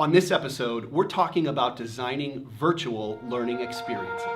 On this episode, we're talking about designing virtual learning experiences.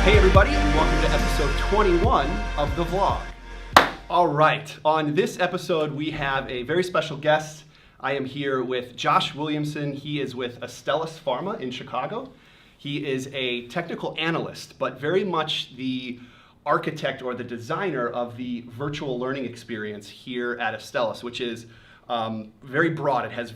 Hey everybody, and welcome to episode 21 of the vlog. All right, on this episode we have a very special guest. I am here with Josh Williamson. He is with Astellas Pharma in Chicago. He is a technical analyst, but very much the architect or the designer of the virtual learning experience here at Astellas, which is very broad. It has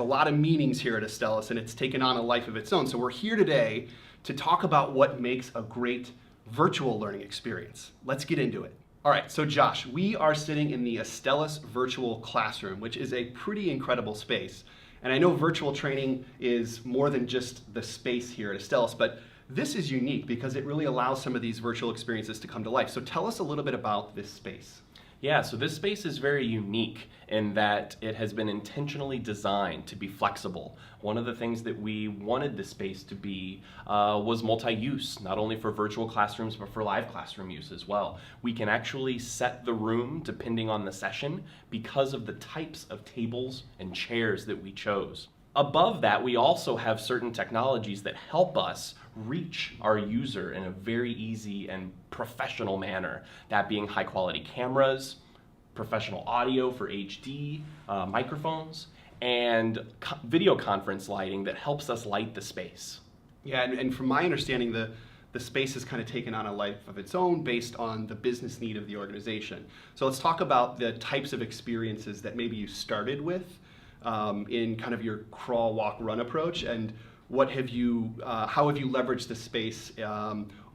a lot of meanings here at Astellas, and it's taken on a life of its own. So we're here today to talk about what makes a great virtual learning experience. Let's get into it. All right, so Josh, we are sitting in the Astellas Virtual Classroom, which is a pretty incredible space. And I know virtual training is more than just the space here at Astellas, but this is unique because it really allows some of these virtual experiences to come to life. So tell us a little bit about this space. Yeah, so this space is very unique in that it has been intentionally designed to be flexible. One of the things that we wanted the space to be was multi-use, not only for virtual classrooms, but for live classroom use as well. We can actually set the room depending on the session because of the types of tables and chairs that we chose. Above that, we also have certain technologies that help us reach our user in a very easy and professional manner. That being high quality cameras, professional audio for HD, microphones, and video conference lighting that helps us light the space. Yeah, and from my understanding, the space has kind of taken on a life of its own based on the business need of the organization. So let's talk about the types of experiences that maybe you started with in kind of your crawl, walk, run approach, and how have you leveraged the space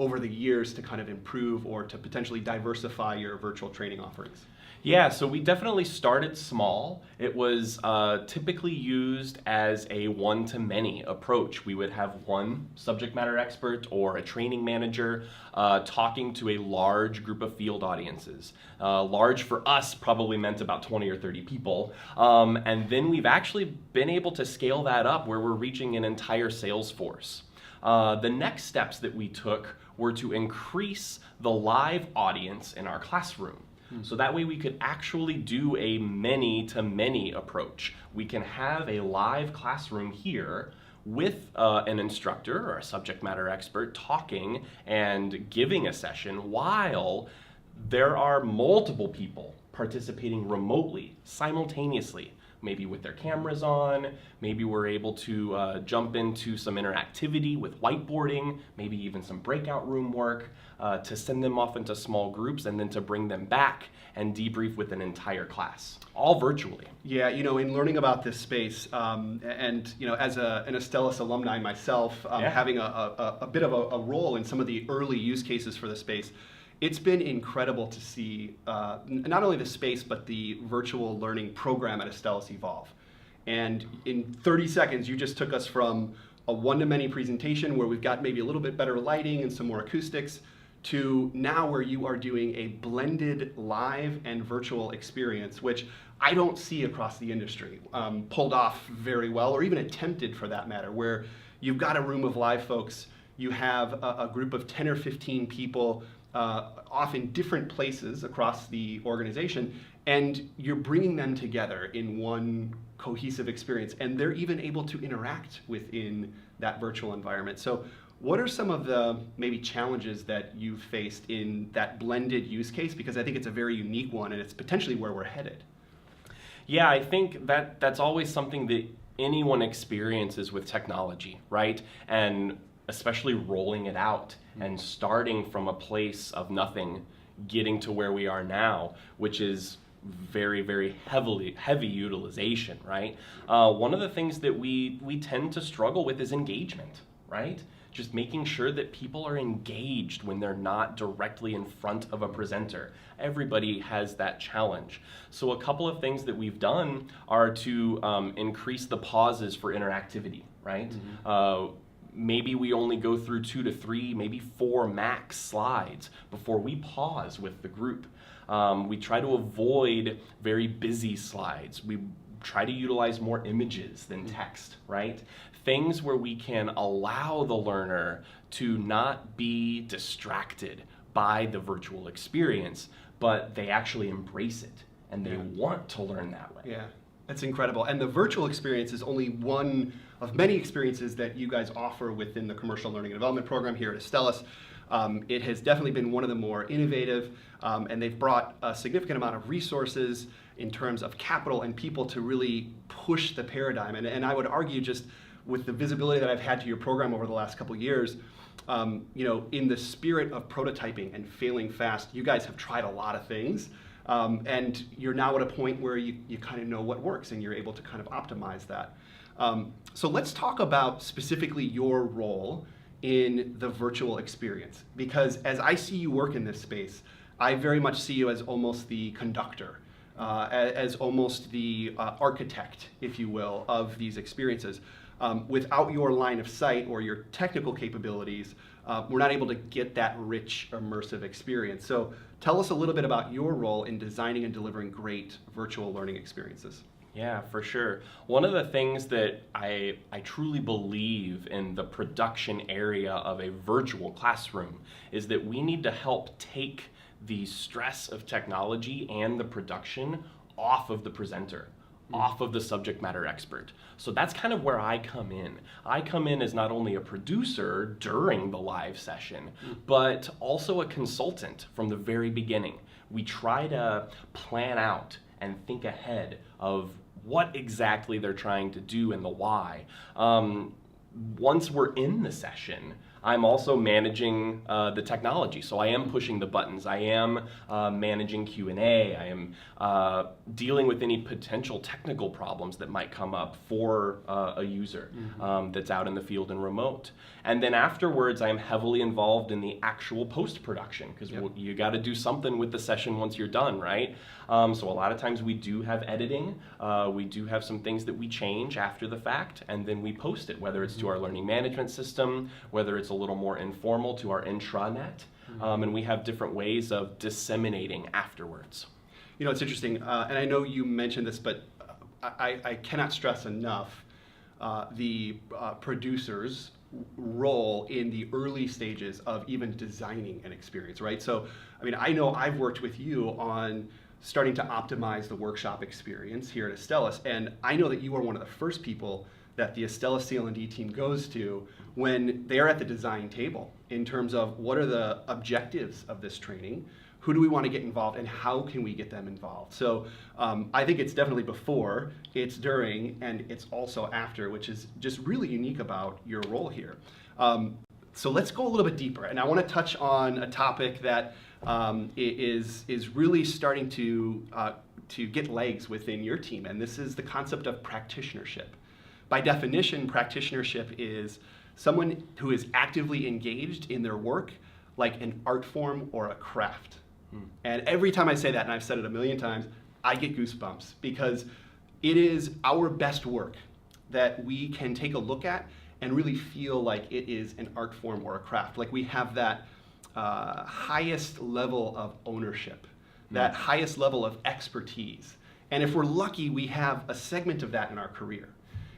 over the years to kind of improve or to potentially diversify your virtual training offerings? Yeah, so we definitely started small. It was typically used as a one-to-many approach. We would have one subject matter expert or a training manager talking to a large group of field audiences. Large for us probably meant about 20 or 30 people. And then we've actually been able to scale that up where we're reaching an entire sales force. The next steps that we took were to increase the live audience in our classroom. So that way we could actually do a many-to-many approach. We can have a live classroom here with an instructor or a subject matter expert talking and giving a session while there are multiple people participating remotely, simultaneously. Maybe with their cameras on, maybe we're able to jump into some interactivity with whiteboarding, maybe even some breakout room work to send them off into small groups and then to bring them back and debrief with an entire class, all virtually. Yeah, in learning about this space, and as an Astellas alumni myself, having a bit of a role in some of the early use cases for the space, it's been incredible to see not only the space, but the virtual learning program at Astellas evolve. And in 30 seconds, you just took us from a one-to-many presentation where we've got maybe a little bit better lighting and some more acoustics to now where you are doing a blended live and virtual experience, which I don't see across the industry pulled off very well, or even attempted for that matter, where you've got a room of live folks, you have a group of 10 or 15 people off in different places across the organization, and you're bringing them together in one cohesive experience, and they're even able to interact within that virtual environment. So what are some of the maybe challenges that you've faced in that blended use case? Because I think it's a very unique one, and it's potentially where we're headed. Yeah, I think that's always something that anyone experiences with technology, right? And especially rolling it out and starting from a place of nothing, getting to where we are now, which is very, very heavy utilization, right? One of the things that we tend to struggle with is engagement, right? Just making sure that people are engaged when they're not directly in front of a presenter. Everybody has that challenge. So a couple of things that we've done are to increase the pauses for interactivity, right? maybe we only go through 2 to 3, maybe 4 max slides before we pause with the group. We try to avoid very busy slides. We try to utilize more images than text, right? Things where we can allow the learner to not be distracted by the virtual experience, but they actually embrace it and they want to learn that way. Yeah, that's incredible. And the virtual experience is only one of many experiences that you guys offer within the Commercial Learning and Development program here at Astellas. It has definitely been one of the more innovative, and they've brought a significant amount of resources in terms of capital and people to really push the paradigm. And I would argue, just with the visibility that I've had to your program over the last couple of years, in the spirit of prototyping and failing fast, you guys have tried a lot of things, and you're now at a point where you kind of know what works and you're able to kind of optimize that. So let's talk about specifically your role in the virtual experience, because as I see you work in this space, I very much see you as almost the conductor, as almost the architect, if you will, of these experiences. Without your line of sight or your technical capabilities, we're not able to get that rich, immersive experience. So tell us a little bit about your role in designing and delivering great virtual learning experiences. Yeah, for sure. One of the things that I truly believe in the production area of a virtual classroom is that we need to help take the stress of technology and the production off of the presenter, off of the subject matter expert. So that's kind of where I come in. I come in as not only a producer during the live session, but also a consultant from the very beginning. We try to plan out and think ahead of what exactly they're trying to do and the why. Once we're in the session, I'm also managing the technology. So I am pushing the buttons. I am managing Q&A. I am dealing with any potential technical problems that might come up for a user that's out in the field and remote. And then afterwards, I am heavily involved in the actual post-production, because you got to do something with the session once you're done, right? So a lot of times we do have editing. We do have some things that we change after the fact, and then we post it, whether it's to our learning management system, whether it's a little more informal to our intranet, and we have different ways of disseminating afterwards. You know, it's interesting, and I know you mentioned this, but I cannot stress enough the producer's role in the early stages of even designing an experience, right? So, I mean, I know I've worked with you on starting to optimize the workshop experience here at Astellas, and I know that you are one of the first people that the Astellas CL&D team goes to when they're at the design table in terms of what are the objectives of this training, who do we want to get involved, and how can we get them involved? So I think it's definitely before, it's during, and it's also after, which is just really unique about your role here. So let's go a little bit deeper, and I want to touch on a topic that is really starting to get legs within your team, and this is the concept of practitionership. By definition, practitionership is someone who is actively engaged in their work like an art form or a craft. And every time I say that, and I've said it a million times, I get goosebumps, because it is our best work that we can take a look at and really feel like it is an art form or a craft. Like we have that highest level of ownership, that highest level of expertise. And if we're lucky, we have a segment of that in our career.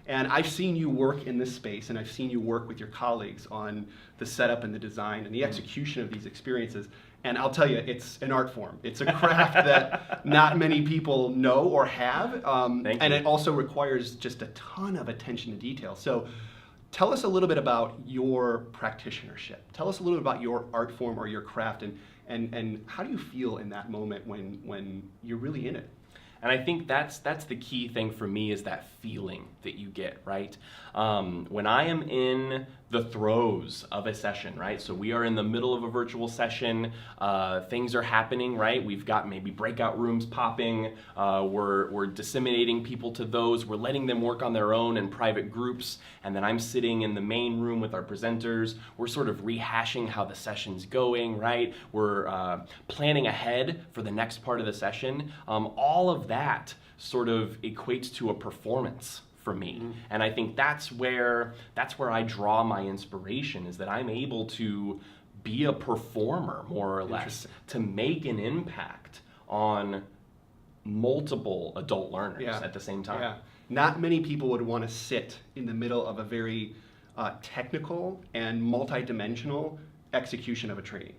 And I've seen you work in this space, and I've seen you work with your colleagues on the setup and the design and the execution of these experiences. And I'll tell you, it's an art form. It's a craft that not many people know or have. And it also requires just a ton of attention to detail. So tell us a little bit about your practitionership. Tell us a little bit about your art form or your craft, and how do you feel in that moment when you're really in it? And I think that's the key thing for me, is that feeling that you get, right? When I am in the throes of a session, right? So we are in the middle of a virtual session, things are happening, right? We've got maybe breakout rooms popping, we're disseminating people to those, we're letting them work on their own in private groups, and then I'm sitting in the main room with our presenters, we're sort of rehashing how the session's going, right? We're planning ahead for the next part of the session. All of that sort of equates to a performance for me. And I think that's where I draw my inspiration, is that I'm able to be a performer, more or less, to make an impact on multiple adult learners at the same time. Yeah. Not many people would want to sit in the middle of a very technical and multidimensional execution of a training.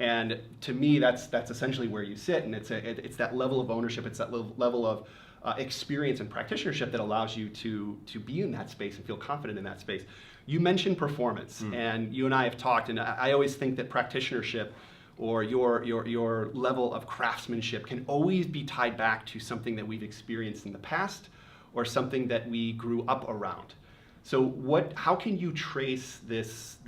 And to me, that's essentially where you sit, and it's that level of ownership, it's that level of experience and practitionership that allows you to be in that space and feel confident in that space. You mentioned performance, and you and I have talked, and I always think that practitionership or your level of craftsmanship can always be tied back to something that we've experienced in the past or something that we grew up around. So how can you trace this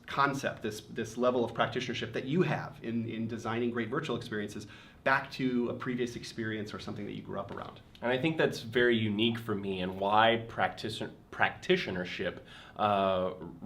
concept, this level of practitionership that you have in designing great virtual experiences back to a previous experience or something that you grew up around? And I think that's very unique for me, and why practitionership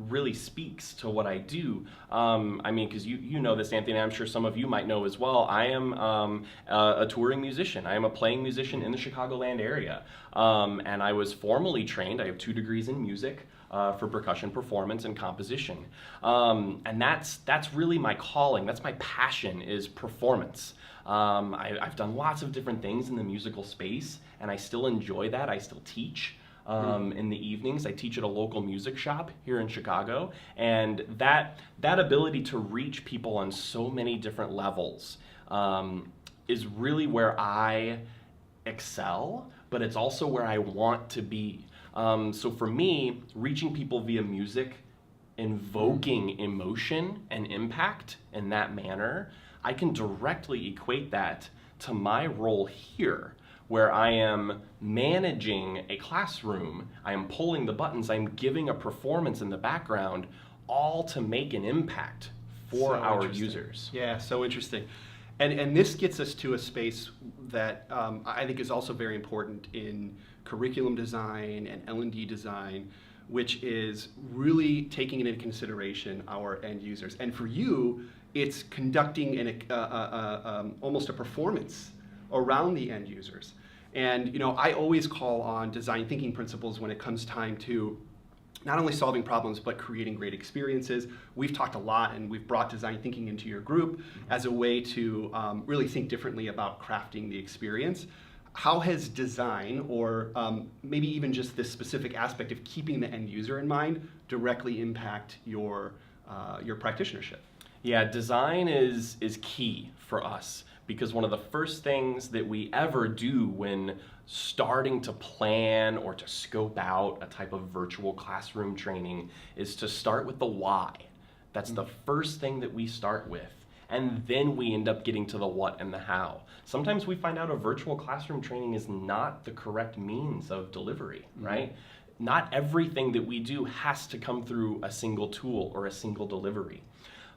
really speaks to what I do. I mean, because you know this, Anthony, I'm sure some of you might know as well. I am a touring musician. I am a playing musician in the Chicagoland area. And I was formally trained. I have 2 degrees in music for percussion performance and composition. And that's really my calling. That's my passion, is performance. I've done lots of different things in the musical space, and I still enjoy that. I still teach in the evenings. I teach at a local music shop here in Chicago, and that ability to reach people on so many different levels is really where I excel, but it's also where I want to be. So for me, reaching people via music, invoking emotion and impact in that manner, I can directly equate that to my role here, where I am managing a classroom, I am pulling the buttons, I'm giving a performance in the background, all to make an impact for our users. Yeah, so interesting. And this gets us to a space that I think is also very important in curriculum design and L&D design, which is really taking into consideration our end users. And for you, it's conducting almost a performance around the end users. And I always call on design thinking principles when it comes time to not only solving problems, but creating great experiences. We've talked a lot, and we've brought design thinking into your group as a way to really think differently about crafting the experience. How has design, or maybe even just this specific aspect of keeping the end user in mind, directly impact your practitionership? Yeah, design is key for us, because one of the first things that we ever do when starting to plan or to scope out a type of virtual classroom training is to start with the why. That's the first thing that we start with. And then we end up getting to the what and the how. Sometimes we find out a virtual classroom training is not the correct means of delivery, right? Not everything that we do has to come through a single tool or a single delivery.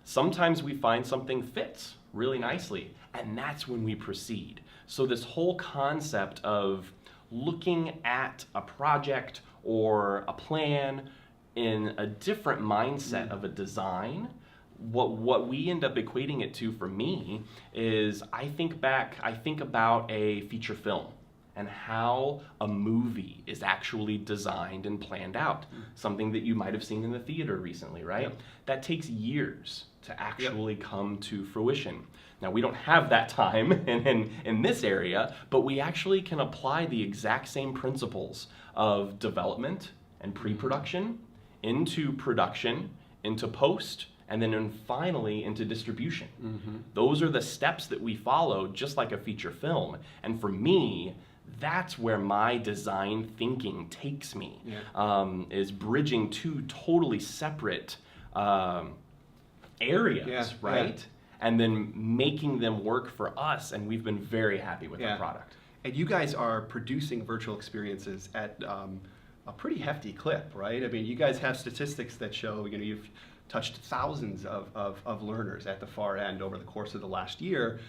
Sometimes we find something fits really nicely, and that's when we proceed. So this whole concept of looking at a project or a plan in a different mindset of a design, what we end up equating it to for me is I think about a feature film and how a movie is actually designed and planned out. Something that you might have seen in the theater recently, right? Yep. That takes years to actually come to fruition. Now, we don't have that time in this area, but we actually can apply the exact same principles of development and pre-production into production, into post, and then finally into distribution. Those are the steps that we follow, just like a feature film. And for me, that's where my design thinking takes me, is bridging 2 totally separate areas, right? Yeah. And then making them work for us, and we've been very happy with the product. And you guys are producing virtual experiences at a pretty hefty clip, right? I mean, you guys have statistics that show, you've touched thousands of learners at the far end over the course of the last year,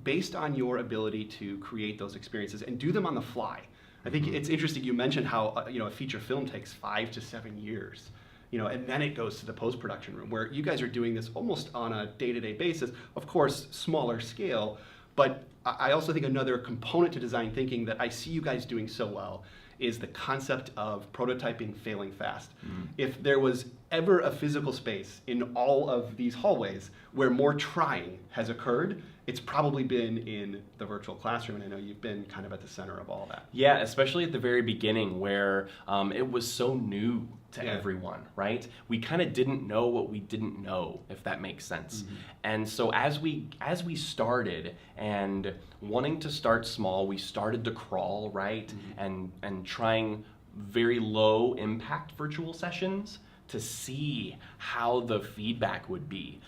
based on your ability to create those experiences and do them on the fly. I think it's interesting you mentioned how a feature film takes 5 to 7 years, and then it goes to the post-production room, where you guys are doing this almost on a day-to-day basis, of course, smaller scale. But I also think another component to design thinking that I see you guys doing so well is the concept of prototyping failing fast. If there was ever a physical space in all of these hallways where more trying has occurred, it's probably been in the virtual classroom, and I know you've been kind of at the center of all that. Yeah, especially at the very beginning where it was so new to everyone, right? We kind of didn't know what we didn't know, if that makes sense. And so as we started and wanting to start small, we started to crawl, right? And trying very low impact virtual sessions to see how the feedback would be.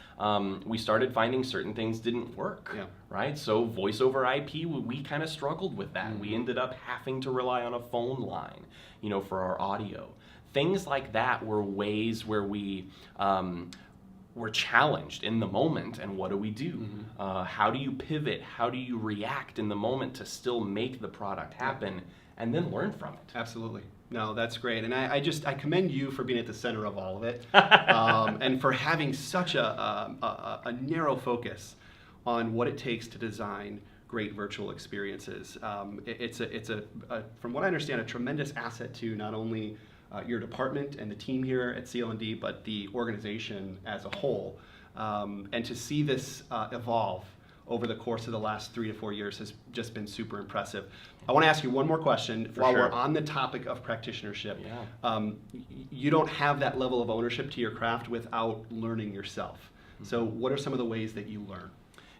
We started finding certain things didn't work, right? So voice over IP, we kind of struggled with that. We ended up having to rely on a phone line, you know, for our audio. Things like that were ways where we were challenged in the moment, and what do we do? How do you pivot? How do you react in the moment to still make the product happen and then learn from it? Absolutely. No, that's great. And I commend you for being at the center of all of it and for having such a narrow focus on what it takes to design great virtual experiences. It's from what I understand, a tremendous asset to not only your department and the team here at CL&D, but the organization as a whole. And to see this evolve over the course of the last 3 to 4 years has just been super impressive. I want to ask you one more question while we're on the topic of practitionership. You don't have that level of ownership to your craft without learning yourself. So what are some of the ways that you learn?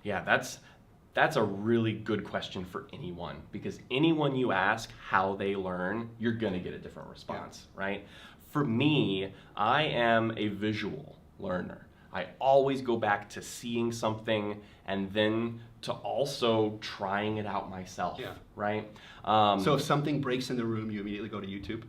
Yeah, that's a really good question for anyone, because anyone you ask how they learn, you're going to get a different response, right? For me, I am a visual learner. I always go back to seeing something and then to also trying it out myself, right? So if something breaks in the room, you immediately go to YouTube?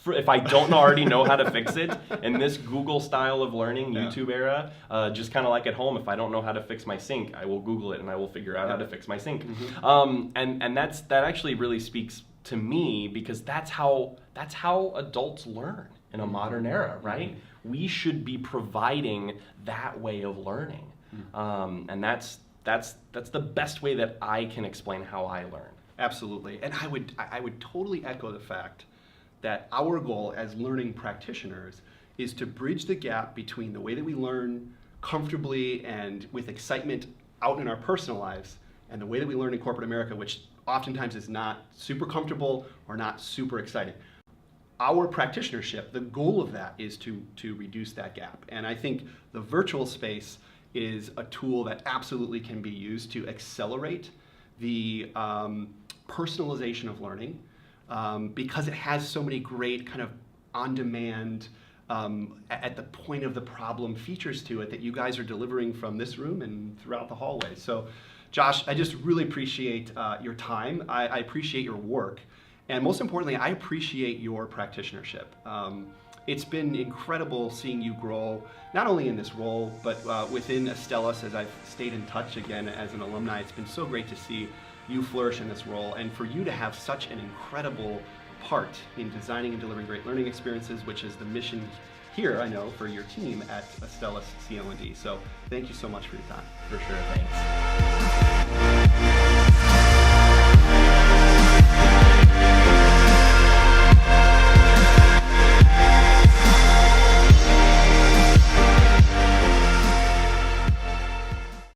If I don't already know how to fix it, in this Google style of learning, YouTube era, just kind of like at home, if I don't know how to fix my sink, I will Google it and I will figure out how to fix my sink. And that actually really speaks to me, because that's how adults learn in a modern era, right? We should be providing that way of learning, and that's the best way that I can explain how I learn. Absolutely, and I would totally echo the fact that our goal as learning practitioners is to bridge the gap between the way that we learn comfortably and with excitement out in our personal lives and the way that we learn in corporate America, which oftentimes is not super comfortable or not super exciting. Our practitionership, the goal of that is to reduce that gap. And I think the virtual space is a tool that absolutely can be used to accelerate the personalization of learning, because it has so many great kind of on-demand, at the point of the problem features to it that you guys are delivering from this room and throughout the hallway. So Josh, I just really appreciate your time. I appreciate your work. And most importantly, I appreciate your practitionership. It's been incredible seeing you grow, not only in this role, but within Astellas, as I've stayed in touch again as an alumni. It's been so great to see you flourish in this role, and for you to have such an incredible part in designing and delivering great learning experiences, which is the mission here, I know, for your team at Astellas CL&D. So thank you so much for your time. For sure, thanks.